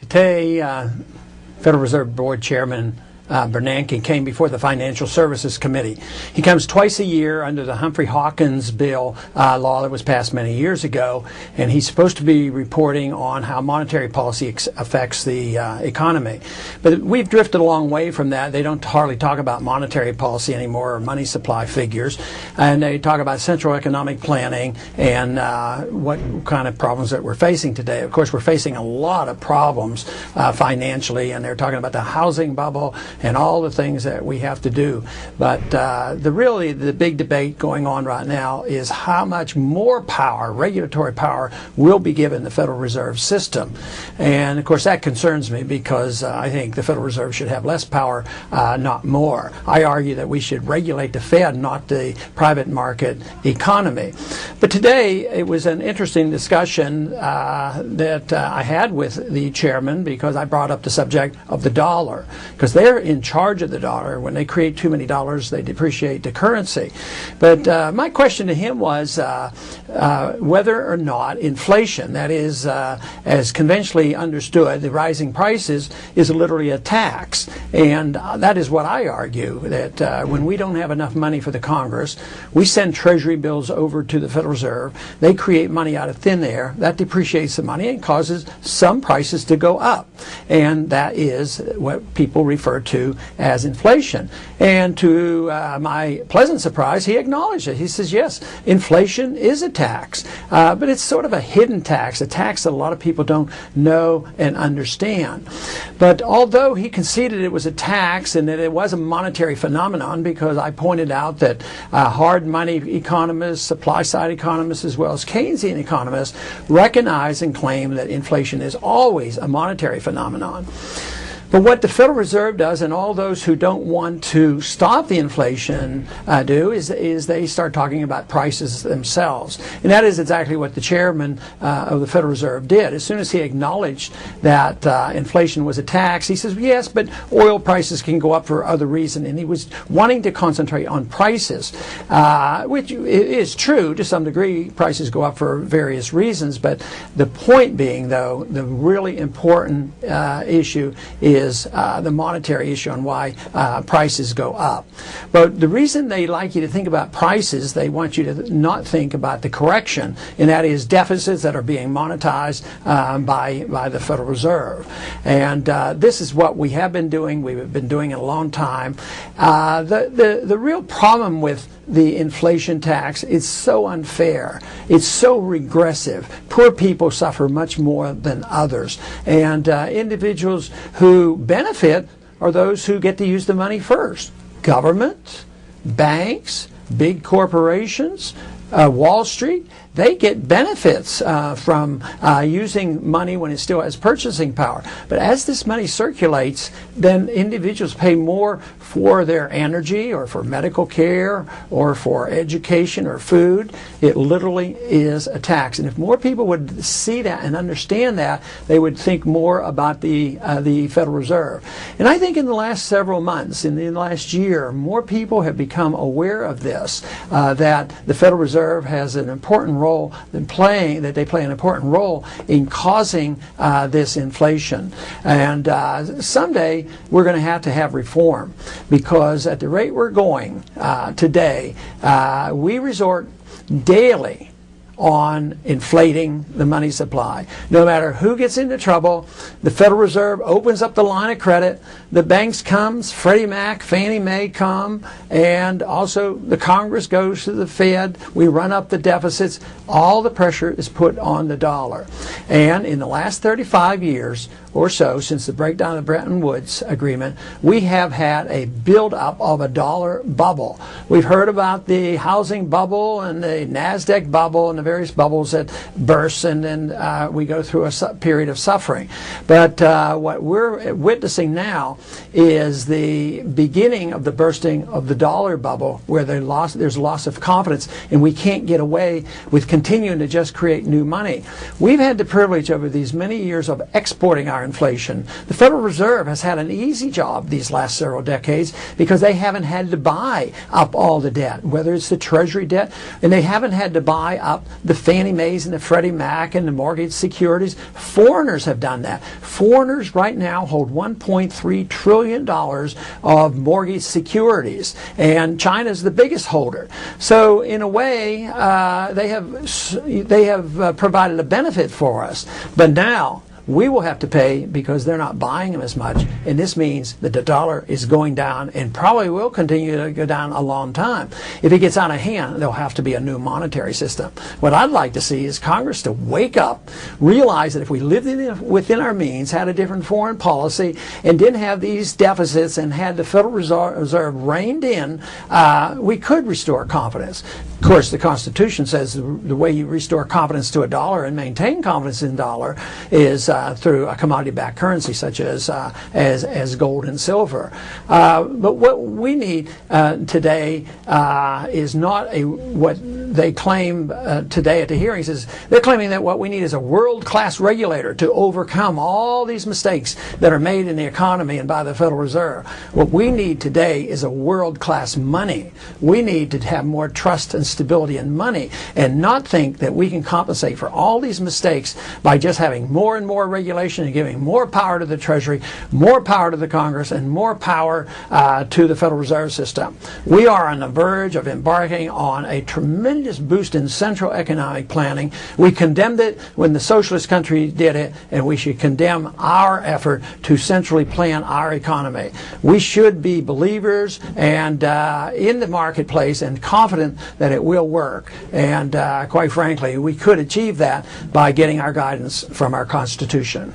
Today, Federal Reserve Board Chairman Bernanke came before the Financial Services Committee. He comes twice a year under the Humphrey Hawkins bill law that was passed many years ago, and he's supposed to be reporting on how monetary policy affects the economy. But we've drifted a long way from that. They don't hardly talk about monetary policy anymore or money supply figures, and they talk about central economic planning and what kind of problems that we're facing today. Of course, we're facing a lot of problems financially, and they're talking about the housing bubble and all the things that we have to do. But the big debate going on right now is how much more power, regulatory power, will be given the Federal Reserve System. And of course that concerns me because I think the Federal Reserve should have less power, not more. I argue that we should regulate the Fed, not the private market economy. But today it was an interesting discussion that I had with the chairman, because I brought up the subject of the dollar, because they're in charge of the dollar. When they create too many dollars, they depreciate the currency. But my question to him was whether or not inflation, that is, as conventionally understood, the rising prices is literally a tax. And that is what I argue, that when we don't have enough money for the Congress, we send Treasury bills over to the Federal Reserve. They create money out of thin air. That depreciates the money and causes some prices to go up. And that is what people refer to as inflation. And to my pleasant surprise, he acknowledged it. He says, yes, inflation is a tax, but it's sort of a hidden tax, a tax that a lot of people don't know and understand. But although he conceded it was a tax and that it was a monetary phenomenon, because I pointed out that hard money economists, supply side economists, as well as Keynesian economists recognize and claim that inflation is always a monetary phenomenon. But what the Federal Reserve does, and all those who don't want to stop the inflation do, is they start talking about prices themselves. And that is exactly what the chairman of the Federal Reserve did. As soon as he acknowledged that inflation was a tax, he says, yes, but oil prices can go up for other reasons. And he was wanting to concentrate on prices, which is true to some degree. Prices go up for various reasons. But the point being, though, the really important issue is the monetary issue on why prices go up. But the reason they like you to think about prices, they want you to not think about the correction, and that is deficits that are being monetized by the Federal Reserve. And this is what we have been doing. We've been doing it a long time. The real problem with the inflation tax is so unfair. It's so regressive. Poor people suffer much more than others. And individuals who benefit are those who get to use the money first. Government, banks, big corporations, Wall Street, they get benefits from using money when it still has purchasing power. But as this money circulates, then individuals pay more for their energy or for medical care or for education or food. It literally is a tax. And if more people would see that and understand that, they would think more about the Federal Reserve. And I think in the last several months, in the last year, more people have become aware of this, that the Federal Reserve has an important role they play an important role in causing this inflation. And someday we're going to have reform, because at the rate we're going today, we resort daily on inflating the money supply. No matter who gets into trouble, the Federal Reserve opens up the line of credit, the banks comes, Freddie Mac, Fannie Mae come, and also the Congress goes to the Fed. We run up the deficits. All the pressure is put on the dollar. And in the last 35 years or so, since the breakdown of the Bretton Woods Agreement, we have had a buildup of a dollar bubble. We've heard about the housing bubble and the NASDAQ bubble and the various bubbles that burst, and then we go through a period of suffering. But what we're witnessing now is the beginning of the bursting of the dollar bubble, where there's loss of confidence, and we can't get away with continuing to just create new money. We've had the privilege over these many years of exporting our inflation. The Federal Reserve has had an easy job these last several decades because they haven't had to buy up all the debt, whether it's the Treasury debt, and they haven't had to buy up the Fannie Mae's and the Freddie Mac and the mortgage securities. Foreigners have done that. Foreigners right now hold $1.3 trillion of mortgage securities, and China's the biggest holder. So in a way, they have provided a benefit for us. But now we will have to pay because they're not buying them as much, and this means that the dollar is going down and probably will continue to go down a long time. If it gets out of hand, there'll have to be a new monetary system. What I'd like to see is Congress to wake up, realize that if we lived within our means, had a different foreign policy, and didn't have these deficits and had the Federal Reserve reined in, we could restore confidence. Of course, the Constitution says the way you restore confidence to a dollar and maintain confidence in the dollar is through a commodity-backed currency such as gold and silver. But what we need today is not what they claim today at the hearings. Is they're claiming that what we need is a world-class regulator to overcome all these mistakes that are made in the economy and by the Federal Reserve. What we need today is a world-class money. We need to have more trust and stability in money and not think that we can compensate for all these mistakes by just having more and more regulation and giving more power to the Treasury, more power to the Congress, and more power to the Federal Reserve System. We are on the verge of embarking on a tremendous boost in central economic planning. We condemned it when the socialist countries did it, and we should condemn our effort to centrally plan our economy. We should be believers and in the marketplace and confident that it will work. And quite frankly, we could achieve that by getting our guidance from our Constitution.